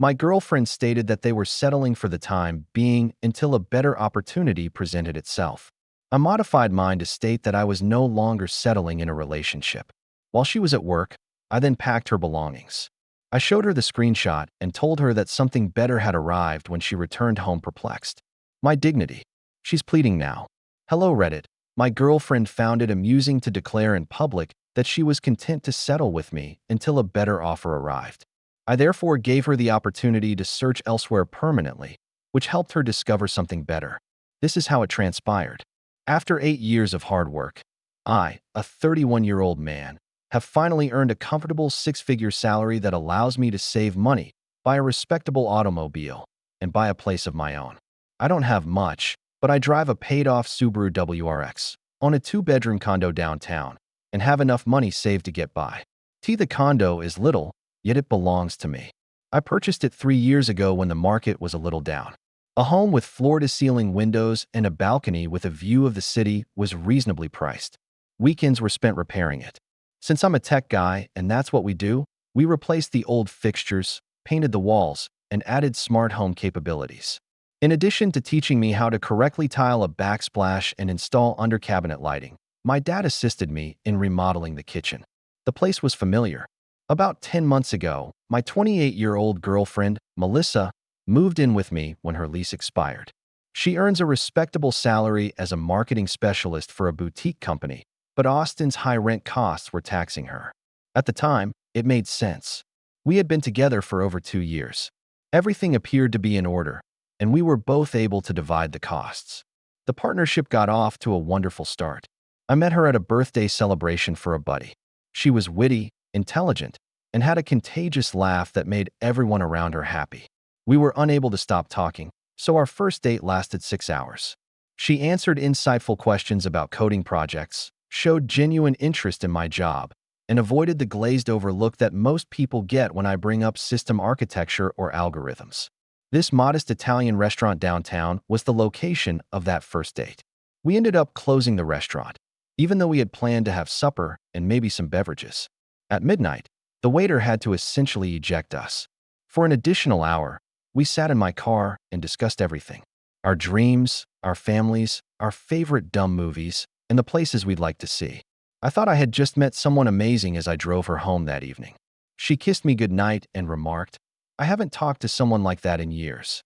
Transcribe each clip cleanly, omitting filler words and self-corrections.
My girlfriend stated that they were settling for the time being until a better opportunity presented itself. I modified mine to state that I was no longer settling in a relationship. While she was at work, I then packed her belongings. I showed her the screenshot and told her that something better had arrived when she returned home perplexed. My dignity. She's pleading now. Hello, Reddit. My girlfriend found it amusing to declare in public that she was content to settle with me until a better offer arrived. I therefore gave her the opportunity to search elsewhere permanently, which helped her discover something better. This is how it transpired. After 8 years of hard work, I, a 31-year-old man, have finally earned a comfortable six-figure salary that allows me to save money, buy a respectable automobile, and buy a place of my own. I don't have much, but I drive a paid-off Subaru WRX, own a 2-bedroom condo downtown, and have enough money saved to get by. The condo is little, yet it belongs to me. I purchased it 3 years ago when the market was a little down. A home with floor-to-ceiling windows and a balcony with a view of the city was reasonably priced. Weekends were spent repairing it. Since I'm a tech guy and that's what we do, we replaced the old fixtures, painted the walls, and added smart home capabilities. In addition to teaching me how to correctly tile a backsplash and install under-cabinet lighting, my dad assisted me in remodeling the kitchen. The place was familiar. About 10 months ago, my 28-year-old girlfriend, Melissa, moved in with me when her lease expired. She earns a respectable salary as a marketing specialist for a boutique company, but Austin's high rent costs were taxing her. At the time, it made sense. We had been together for over 2 years. Everything appeared to be in order, and we were both able to divide the costs. The partnership got off to a wonderful start. I met her at a birthday celebration for a buddy. She was witty, intelligent, and had a contagious laugh that made everyone around her happy. We were unable to stop talking, so our first date lasted 6 hours. She answered insightful questions about coding projects, showed genuine interest in my job, and avoided the glazed-over look that most people get when I bring up system architecture or algorithms. This modest Italian restaurant downtown was the location of that first date. We ended up closing the restaurant, even though we had planned to have supper and maybe some beverages. At midnight, the waiter had to essentially eject us. For an additional hour, we sat in my car and discussed everything. Our dreams, our families, our favorite dumb movies, and the places we'd like to see. I thought I had just met someone amazing as I drove her home that evening. She kissed me goodnight and remarked, "I haven't talked to someone like that in years."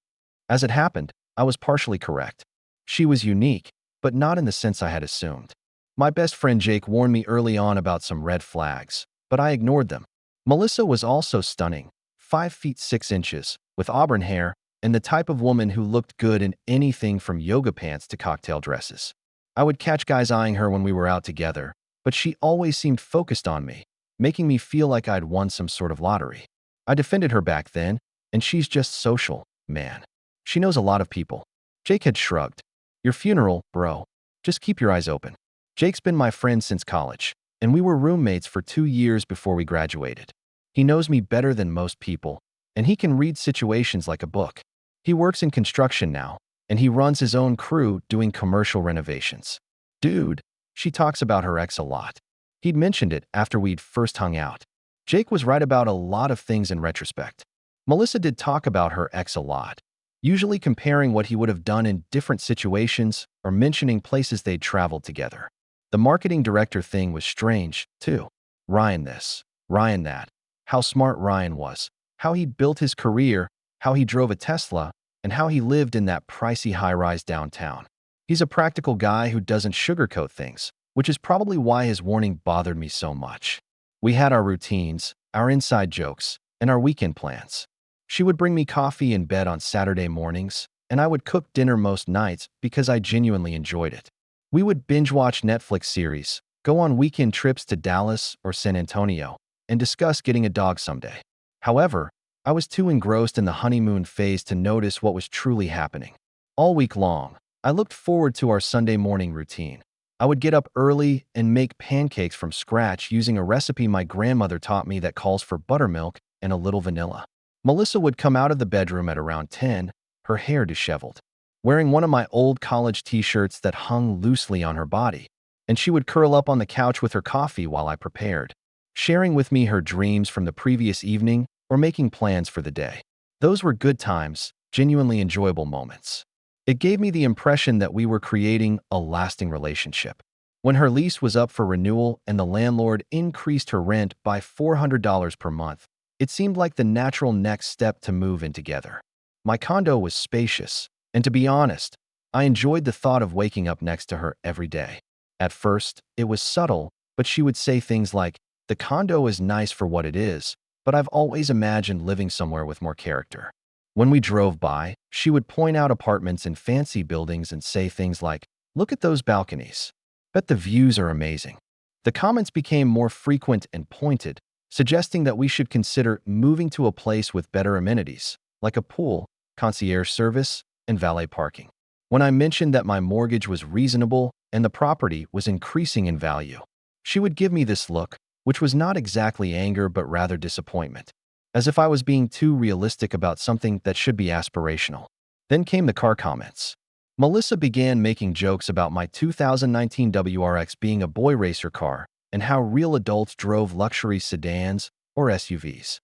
As it happened, I was partially correct. She was unique, but not in the sense I had assumed. My best friend Jake warned me early on about some red flags, but I ignored them. Melissa was also stunning, 5 feet 6 inches, with auburn hair, and the type of woman who looked good in anything from yoga pants to cocktail dresses. I would catch guys eyeing her when we were out together, but she always seemed focused on me, making me feel like I'd won some sort of lottery. I defended her back then, and she's just social, man. She knows a lot of people. Jake had shrugged. Your funeral, bro. Just keep your eyes open. Jake's been my friend since college, and we were roommates for 2 years before we graduated. He knows me better than most people, and he can read situations like a book. He works in construction now, and he runs his own crew doing commercial renovations. Dude, she talks about her ex a lot. He'd mentioned it after we'd first hung out. Jake was right about a lot of things in retrospect. Melissa did talk about her ex a lot, usually comparing what he would have done in different situations or mentioning places they'd traveled together. The marketing director thing was strange, too. Ryan this, Ryan that. How smart Ryan was, how he'd built his career, how he drove a Tesla, and how he lived in that pricey high-rise downtown. He's a practical guy who doesn't sugarcoat things, which is probably why his warning bothered me so much. We had our routines, our inside jokes, and our weekend plans. She would bring me coffee in bed on Saturday mornings, and I would cook dinner most nights because I genuinely enjoyed it. We would binge-watch Netflix series, go on weekend trips to Dallas or San Antonio, and discuss getting a dog someday. However, I was too engrossed in the honeymoon phase to notice what was truly happening. All week long, I looked forward to our Sunday morning routine. I would get up early and make pancakes from scratch using a recipe my grandmother taught me that calls for buttermilk and a little vanilla. Melissa would come out of the bedroom at around 10, her hair disheveled, wearing one of my old college t-shirts that hung loosely on her body, and she would curl up on the couch with her coffee while I prepared, sharing with me her dreams from the previous evening or making plans for the day. Those were good times, genuinely enjoyable moments. It gave me the impression that we were creating a lasting relationship. When her lease was up for renewal and the landlord increased her rent by $400 per month, it seemed like the natural next step to move in together. My condo was spacious, and to be honest, I enjoyed the thought of waking up next to her every day. At first, it was subtle, but she would say things like, "The condo is nice for what it is, but I've always imagined living somewhere with more character." When we drove by, she would point out apartments in fancy buildings and say things like, "Look at those balconies. Bet the views are amazing." The comments became more frequent and pointed, suggesting that we should consider moving to a place with better amenities, like a pool, concierge service, and valet parking. When I mentioned that my mortgage was reasonable and the property was increasing in value, she would give me this look, which was not exactly anger but rather disappointment, as if I was being too realistic about something that should be aspirational. Then came the car comments. Melissa began making jokes about my 2019 WRX being a boy racer car and how real adults drove luxury sedans or SUVs.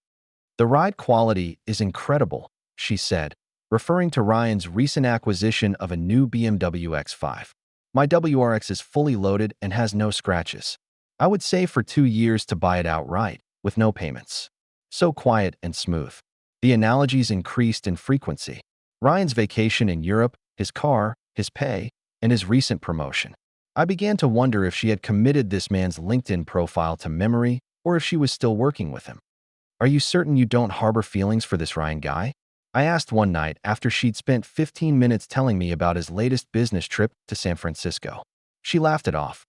"The ride quality is incredible," she said, referring to Ryan's recent acquisition of a new BMW X5. "My WRX is fully loaded and has no scratches. I would save for 2 years to buy it outright, with no payments. So quiet and smooth." The analogies increased in frequency. Ryan's vacation in Europe, his car, his pay, and his recent promotion. I began to wonder if she had committed this man's LinkedIn profile to memory or if she was still working with him. "Are you certain you don't harbor feelings for this Ryan guy?" I asked one night after she'd spent 15 minutes telling me about his latest business trip to San Francisco. She laughed it off.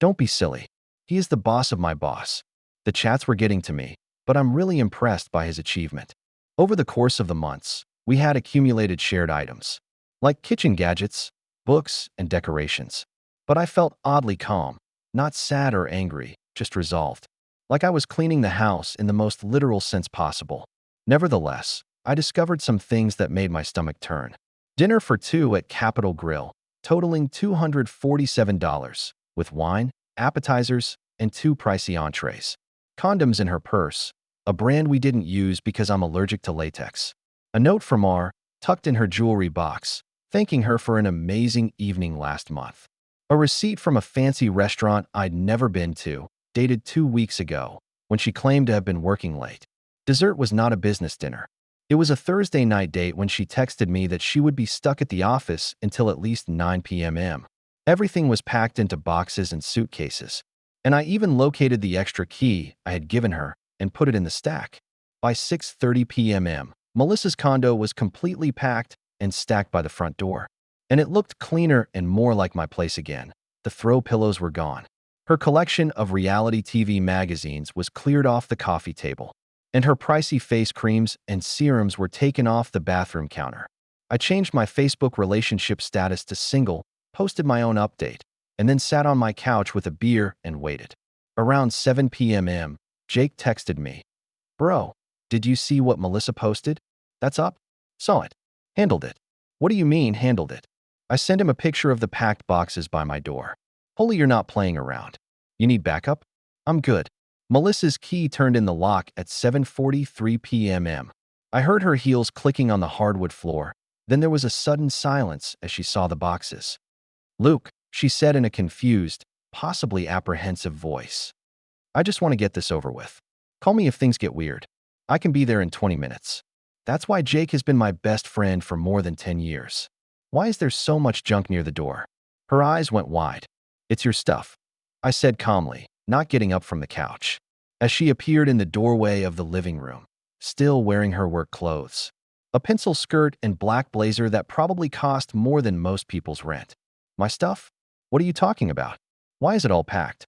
"Don't be silly. He is the boss of my boss." The chats were getting to me, but I'm really impressed by his achievement. Over the course of the months, we had accumulated shared items, like kitchen gadgets, books, and decorations. But I felt oddly calm, not sad or angry, just resolved, like I was cleaning the house in the most literal sense possible. Nevertheless, I discovered some things that made my stomach turn. Dinner for two at Capitol Grill, totaling $247, with wine, appetizers, and 2 pricey entrees. Condoms in her purse, a brand we didn't use because I'm allergic to latex. A note from R, tucked in her jewelry box, thanking her for an amazing evening last month. A receipt from a fancy restaurant I'd never been to, dated 2 weeks ago, when she claimed to have been working late. Dessert was not a business dinner. It was a Thursday night date when she texted me that she would be stuck at the office until at least 9 p.m. Everything was packed into boxes and suitcases, and I even located the extra key I had given her and put it in the stack. By 6:30 p.m., Melissa's condo was completely packed and stacked by the front door. And it looked cleaner and more like my place again. The throw pillows were gone. Her collection of reality TV magazines was cleared off the coffee table, and her pricey face creams and serums were taken off the bathroom counter. I changed my Facebook relationship status to single, posted my own update, and then sat on my couch with a beer and waited. Around 7 p.m., Jake texted me, "Bro, did you see what Melissa posted? That's up? Saw it. Handled it." "What do you mean, handled it?" I sent him a picture of the packed boxes by my door. "Holy, you're not playing around. You need backup?" "I'm good." Melissa's key turned in the lock at 7:43 p.m. I heard her heels clicking on the hardwood floor. Then there was a sudden silence as she saw the boxes. "Luke," she said in a confused, possibly apprehensive voice. "I just want to get this over with. Call me if things get weird. I can be there in 20 minutes. That's why Jake has been my best friend for more than 10 years. Why is there so much junk near the door?" Her eyes went wide. "It's your stuff," I said calmly, not getting up from the couch. As she appeared in the doorway of the living room, still wearing her work clothes, a pencil skirt and black blazer that probably cost more than most people's rent. "My stuff? What are you talking about? Why is it all packed?"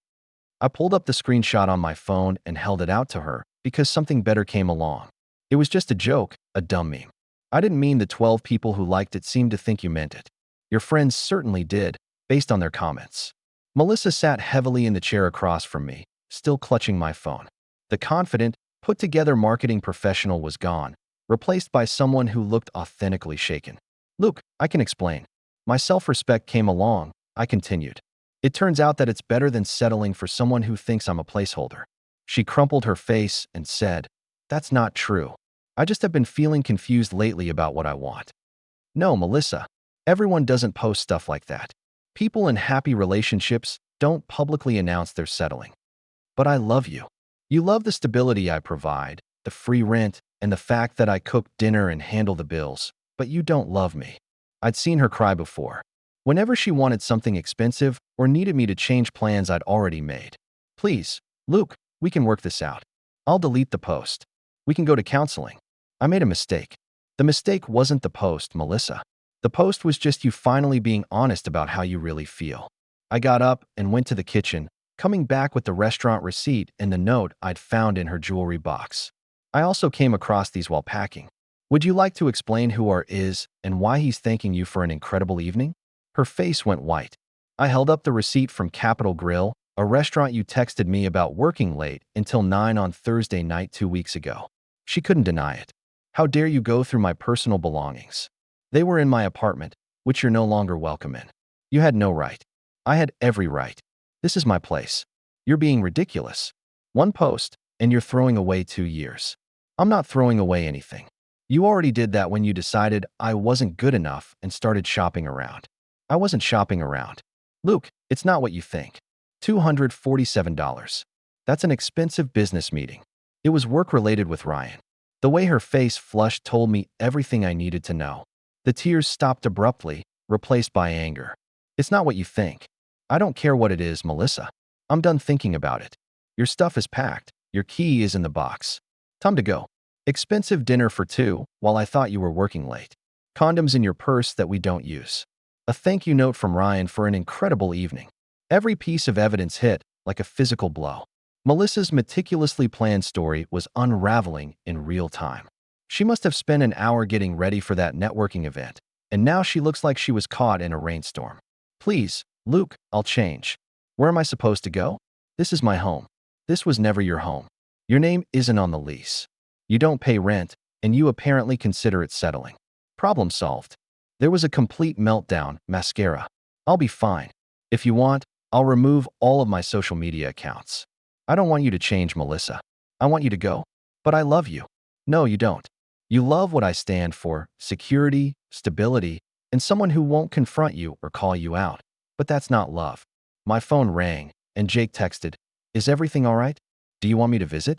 I pulled up the screenshot on my phone and held it out to her because something better came along. "It was just a joke, a dumb meme. I didn't mean the 12 people who liked it seemed to think you meant it. Your friends certainly did, based on their comments." Melissa sat heavily in the chair across from me, still clutching my phone. The confident, put-together marketing professional was gone, replaced by someone who looked authentically shaken. "Luke, I can explain. My self-respect came along," I continued. "It turns out that it's better than settling for someone who thinks I'm a placeholder." She crumpled her face and said, "That's not true." I just have been feeling confused lately about what I want. No, Melissa. Everyone doesn't post stuff like that. People in happy relationships don't publicly announce they're settling. But I love you. You love the stability I provide, the free rent, and the fact that I cook dinner and handle the bills, but you don't love me. I'd seen her cry before. Whenever she wanted something expensive or needed me to change plans I'd already made. Please, Luke, we can work this out. I'll delete the post. We can go to counseling. I made a mistake. The mistake wasn't the post, Melissa. The post was just you finally being honest about how you really feel. I got up and went to the kitchen, coming back with the restaurant receipt and the note I'd found in her jewelry box. I also came across these while packing. Would you like to explain who R is and why he's thanking you for an incredible evening? Her face went white. I held up the receipt from Capital Grill, a restaurant you texted me about working late until 9 on Thursday night 2 weeks ago. She couldn't deny it. How dare you go through my personal belongings? They were in my apartment, which you're no longer welcome in. You had no right. I had every right. This is my place. You're being ridiculous. One post, and you're throwing away 2 years. I'm not throwing away anything. You already did that when you decided I wasn't good enough and started shopping around. I wasn't shopping around. Luke, it's not what you think. $247. That's an expensive business meeting. It was work-related with Ryan. The way her face flushed told me everything I needed to know. The tears stopped abruptly, replaced by anger. It's not what you think. I don't care what it is, Melissa. I'm done thinking about it. Your stuff is packed. Your key is in the box. Time to go. Expensive dinner for 2 while I thought you were working late. Condoms in your purse that we don't use. A thank you note from Ryan for an incredible evening. Every piece of evidence hit like a physical blow. Melissa's meticulously planned story was unraveling in real time. She must have spent an hour getting ready for that networking event, and now she looks like she was caught in a rainstorm. Please, Luke, I'll change. Where am I supposed to go? This is my home. This was never your home. Your name isn't on the lease. You don't pay rent, and you apparently consider it settling. Problem solved. There was a complete meltdown, mascara. I'll be fine. If you want, I'll remove all of my social media accounts. I don't want you to change, Melissa. I want you to go. But I love you. No, you don't. You love what I stand for, security, stability, and someone who won't confront you or call you out. But that's not love. My phone rang, and Jake texted, "Is everything all right? Do you want me to visit?"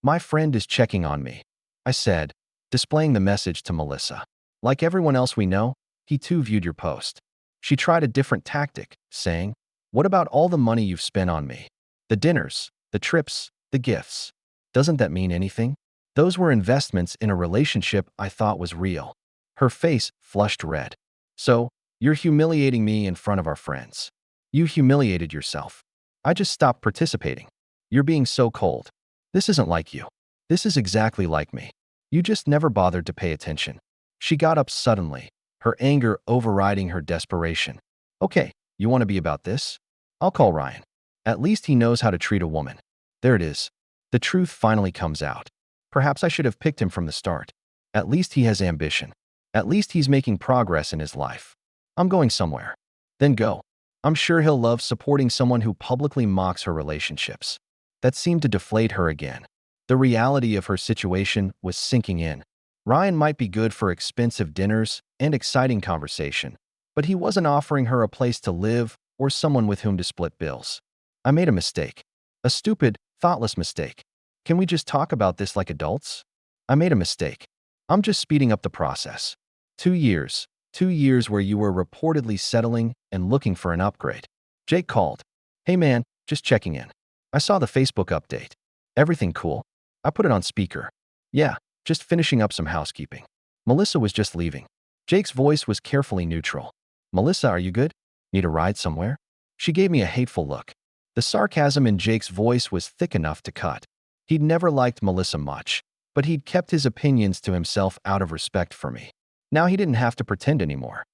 "My friend is checking on me," I said, displaying the message to Melissa. "Like everyone else we know, he too viewed your post." She tried a different tactic, saying, "What about all the money you've spent on me? The dinners, the trips, the gifts. Doesn't that mean anything? Those were investments in a relationship I thought was real." Her face flushed red. "So, you're humiliating me in front of our friends. You humiliated yourself. I just stopped participating. You're being so cold. This isn't like you. This is exactly like me. You just never bothered to pay attention." She got up suddenly, her anger overriding her desperation. "Okay, you want to be about this? I'll call Ryan. At least he knows how to treat a woman." There it is. The truth finally comes out. Perhaps I should have picked him from the start. At least he has ambition. At least he's making progress in his life. I'm going somewhere. Then go. I'm sure he'll love supporting someone who publicly mocks her relationships. That seemed to deflate her again. The reality of her situation was sinking in. Ryan might be good for expensive dinners and exciting conversation, but he wasn't offering her a place to live or someone with whom to split bills. I made a mistake. A stupid, thoughtless mistake. Can we just talk about this like adults? I made a mistake. I'm just speeding up the process. 2 years. 2 years where you were reportedly settling and looking for an upgrade. Jake called. "Hey man, just checking in. I saw the Facebook update. Everything cool?" I put it on speaker. "Yeah, just finishing up some housekeeping." Melissa was just leaving. Jake's voice was carefully neutral. "Melissa, are you good? Need a ride somewhere?" She gave me a hateful look. The sarcasm in Jake's voice was thick enough to cut. He'd never liked Melissa much, but he'd kept his opinions to himself out of respect for me. Now he didn't have to pretend anymore.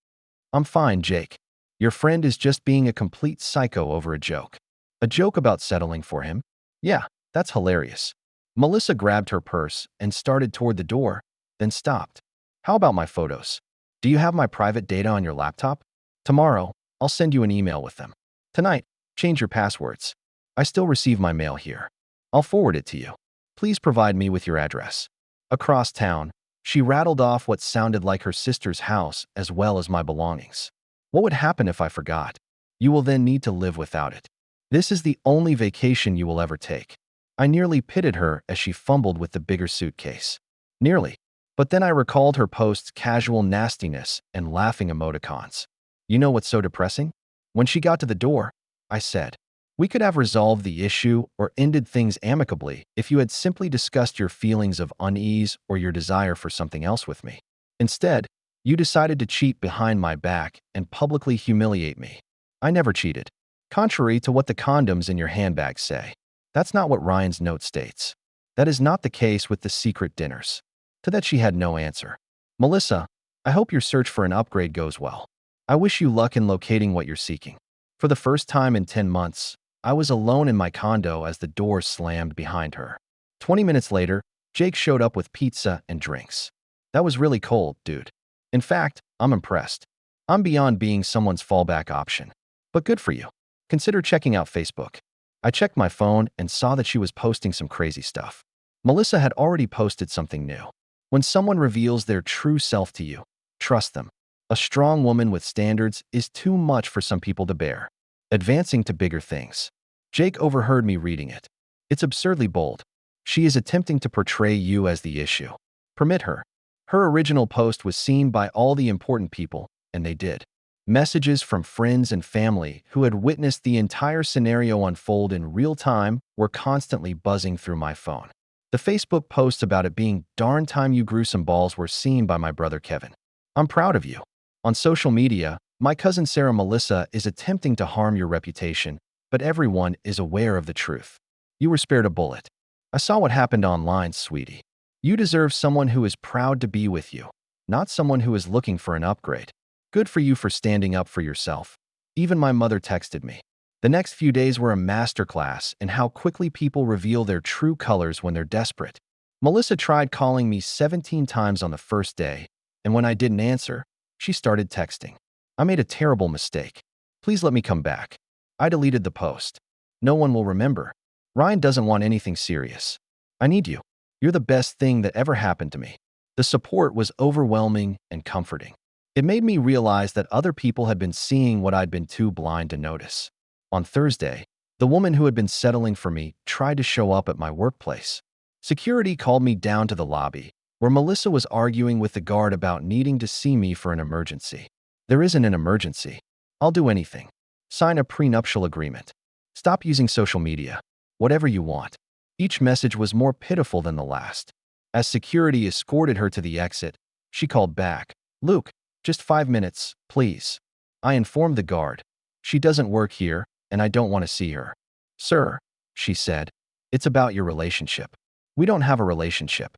"I'm fine, Jake. Your friend is just being a complete psycho over a joke." "A joke about settling for him?" "Yeah, that's hilarious." Melissa grabbed her purse and started toward the door, then stopped. "How about my photos? Do you have my private data on your laptop? Tomorrow, I'll send you an email with them. Tonight, change your passwords. I still receive my mail here. I'll forward it to you. Please provide me with your address." Across town, she rattled off what sounded like her sister's house as well as my belongings. What would happen if I forgot? You will then need to live without it. This is the only vacation you will ever take. I nearly pitied her as she fumbled with the bigger suitcase. Nearly. But then I recalled her post's casual nastiness and laughing emoticons. You know what's so depressing? When she got to the door, I said, "We could have resolved the issue or ended things amicably if you had simply discussed your feelings of unease or your desire for something else with me. Instead, you decided to cheat behind my back and publicly humiliate me. I never cheated. Contrary to what the condoms in your handbag say. That's not what Ryan's note states. That is not the case with the secret dinners." To that she had no answer. Melissa, I hope your search for an upgrade goes well. I wish you luck in locating what you're seeking. For the first time in 10 months, I was alone in my condo as the door slammed behind her. 20 minutes later, Jake showed up with pizza and drinks. That was really cold, dude. In fact, I'm impressed. I'm beyond being someone's fallback option. But good for you. Consider checking out Facebook. I checked my phone and saw that she was posting some crazy stuff. Melissa had already posted something new. When someone reveals their true self to you, trust them. A strong woman with standards is too much for some people to bear. Advancing to bigger things. Jake overheard me reading it. It's absurdly bold. She is attempting to portray you as the issue. Permit her. Her original post was seen by all the important people, and they did. Messages from friends and family who had witnessed the entire scenario unfold in real time were constantly buzzing through my phone. The Facebook posts about it being "darn time you grew some balls" were seen by my brother Kevin. I'm proud of you. On social media, my cousin Sarah Melissa is attempting to harm your reputation, but everyone is aware of the truth. You were spared a bullet. I saw what happened online, sweetie. You deserve someone who is proud to be with you, not someone who is looking for an upgrade. Good for you for standing up for yourself. Even my mother texted me. The next few days were a masterclass in how quickly people reveal their true colors when they're desperate. Melissa tried calling me 17 times on the first day, and when I didn't answer, she started texting. I made a terrible mistake. Please let me come back. I deleted the post. No one will remember. Ryan doesn't want anything serious. I need you. You're the best thing that ever happened to me. The support was overwhelming and comforting. It made me realize that other people had been seeing what I'd been too blind to notice. On Thursday, the woman who had been settling for me tried to show up at my workplace. Security called me down to the lobby, where Melissa was arguing with the guard about needing to see me for an emergency. There isn't an emergency. I'll do anything. Sign a prenuptial agreement. Stop using social media. Whatever you want. Each message was more pitiful than the last. As security escorted her to the exit, she called back, "Luke, just 5 minutes, please." I informed the guard. "She doesn't work here, and I don't want to see her." "Sir," she said, "it's about your relationship." "We don't have a relationship."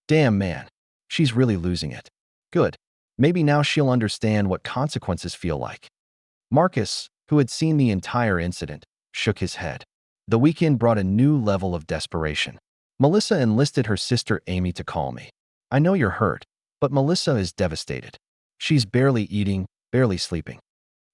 Damn, man. She's really losing it. Good. Maybe now she'll understand what consequences feel like. Marcus, who had seen the entire incident, shook his head. The weekend brought a new level of desperation. Melissa enlisted her sister Amy to call me. "I know you're hurt, but Melissa is devastated. She's barely eating, barely sleeping."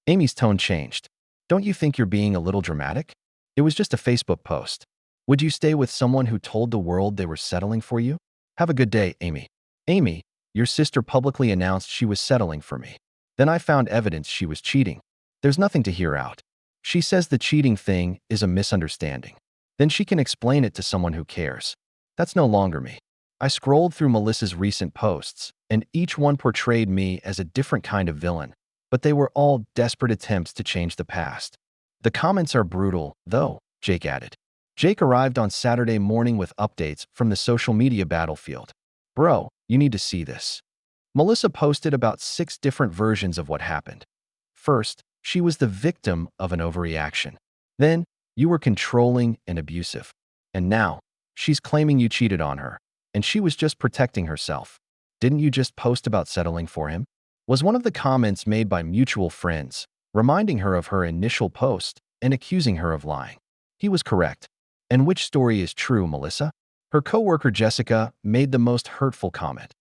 Amy's tone changed. "Don't you think you're being a little dramatic? It was just a Facebook post. Would you stay with someone who told the world they were settling for you? Have a good day, Amy." "Amy, your sister publicly announced she was settling for me. Then I found evidence she was cheating. There's nothing to hear out. She says the cheating thing is a misunderstanding. Then she can explain it to someone who cares. That's no longer me." I scrolled through Melissa's recent posts, and each one portrayed me as a different kind of villain, but they were all desperate attempts to change the past. "The comments are brutal, though," Jake added. Jake arrived on Saturday morning with updates from the social media battlefield. "Bro, you need to see this." Melissa posted about 6 different versions of what happened. First, she was the victim of an overreaction. Then, you were controlling and abusive. And now, she's claiming you cheated on her, and she was just protecting herself. "Didn't you just post about settling for him?" was one of the comments made by mutual friends, reminding her of her initial post and accusing her of lying. He was correct. And which story is true, Melissa? Her coworker Jessica made the most hurtful comment.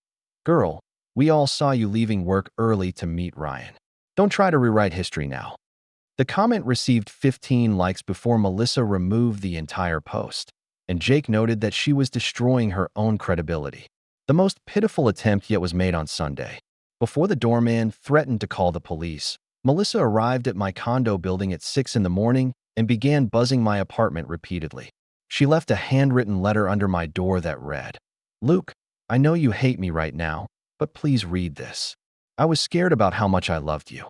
"Girl, we all saw you leaving work early to meet Ryan. Don't try to rewrite history now." The comment received 15 likes before Melissa removed the entire post, and Jake noted that she was destroying her own credibility. The most pitiful attempt yet was made on Sunday. Before the doorman threatened to call the police, Melissa arrived at my condo building at 6 in the morning and began buzzing my apartment repeatedly. She left a handwritten letter under my door that read, "Luke, I know you hate me right now, but please read this. I was scared about how much I loved you."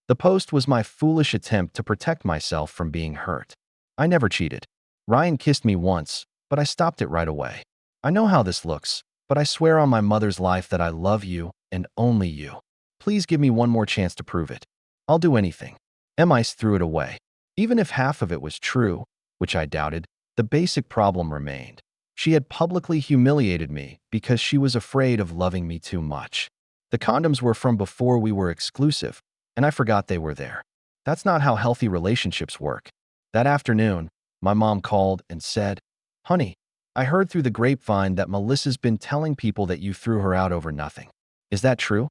The post was my foolish attempt to protect myself from being hurt. I never cheated. Ryan kissed me once, but I stopped it right away. I know how this looks, but I swear on my mother's life that I love you and only you. Please give me one more chance to prove it. I'll do anything. Mice threw it away. Even if half of it was true, which I doubted, the basic problem remained. She had publicly humiliated me because she was afraid of loving me too much. The condoms were from before we were exclusive, and I forgot they were there. That's not how healthy relationships work. That afternoon, my mom called and said, "Honey, I heard through the grapevine that Melissa's been telling people that you threw her out over nothing. Is that true?"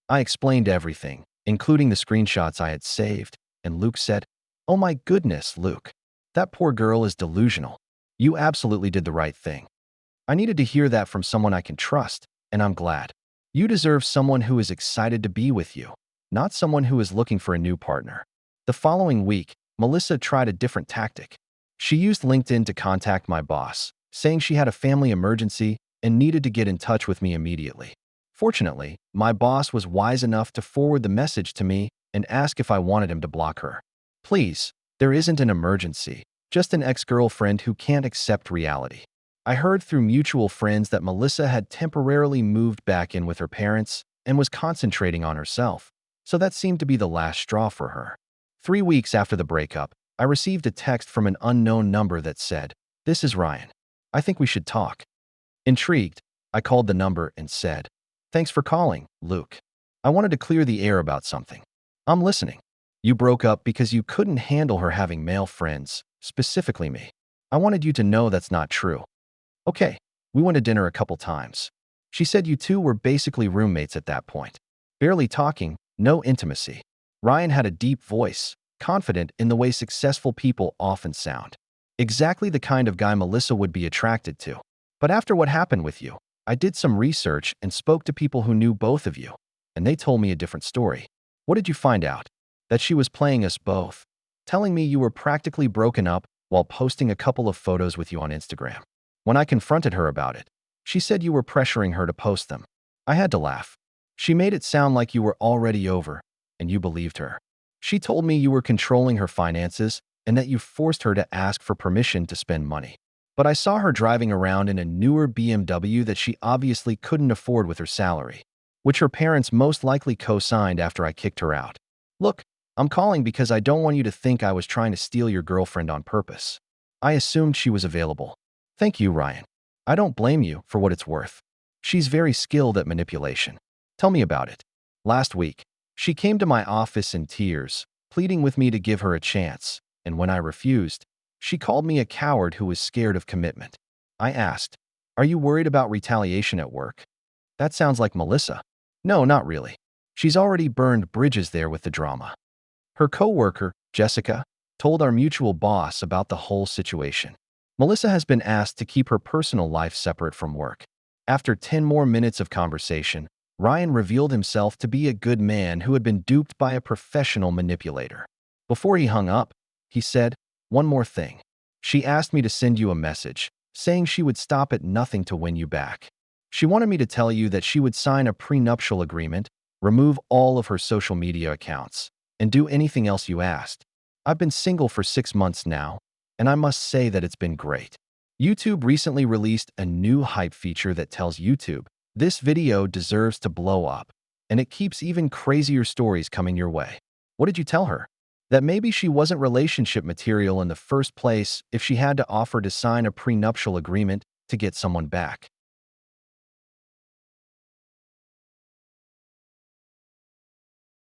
I explained everything, including the screenshots I had saved, and Luke said, "Oh my goodness, Luke. That poor girl is delusional. You absolutely did the right thing." I needed to hear that from someone I can trust, and I'm glad. You deserve someone who is excited to be with you, not someone who is looking for a new partner. The following week, Melissa tried a different tactic. She used LinkedIn to contact my boss, saying she had a family emergency and needed to get in touch with me immediately. Fortunately, my boss was wise enough to forward the message to me and ask if I wanted him to block her. "Please, there isn't an emergency, just an ex-girlfriend who can't accept reality." I heard through mutual friends that Melissa had temporarily moved back in with her parents and was concentrating on herself, so that seemed to be the last straw for her. 3 weeks after the breakup, I received a text from an unknown number that said, "This is Ryan. I think we should talk." Intrigued, I called the number and said, "Thanks for calling, Luke. I wanted to clear the air about something." "I'm listening." "You broke up because you couldn't handle her having male friends, specifically me. I wanted you to know that's not true." "Okay, we went to dinner a couple times." She said you two were basically roommates at that point. Barely talking, no intimacy. Ryan had a deep voice, confident in the way successful people often sound. Exactly the kind of guy Melissa would be attracted to. But after what happened with you, I did some research and spoke to people who knew both of you, and they told me a different story. What did you find out? That she was playing us both, telling me you were practically broken up while posting a couple of photos with you on Instagram. When I confronted her about it, she said you were pressuring her to post them. I had to laugh. She made it sound like you were already over, and you believed her. She told me you were controlling her finances and that you forced her to ask for permission to spend money. But I saw her driving around in a newer BMW that she obviously couldn't afford with her salary, which her parents most likely co-signed after I kicked her out. Look, I'm calling because I don't want you to think I was trying to steal your girlfriend on purpose. I assumed she was available. Thank you, Ryan. I don't blame you for what it's worth. She's very skilled at manipulation. Tell me about it. Last week, she came to my office in tears, pleading with me to give her a chance, and when I refused, she called me a coward who was scared of commitment. I asked, "Are you worried about retaliation at work?" "That sounds like Melissa." "No, not really. She's already burned bridges there with the drama." Her coworker, Jessica, told our mutual boss about the whole situation. Melissa has been asked to keep her personal life separate from work. After 10 more minutes of conversation, Ryan revealed himself to be a good man who had been duped by a professional manipulator. Before he hung up, he said, "One more thing. She asked me to send you a message, saying she would stop at nothing to win you back. She wanted me to tell you that she would sign a prenuptial agreement, remove all of her social media accounts, and do anything else you asked. I've been single for 6 months now, and I must say that it's been great." YouTube recently released a new hype feature that tells YouTube, "This video deserves to blow up," and it keeps even crazier stories coming your way. What did you tell her? That maybe she wasn't relationship material in the first place if she had to offer to sign a prenuptial agreement to get someone back.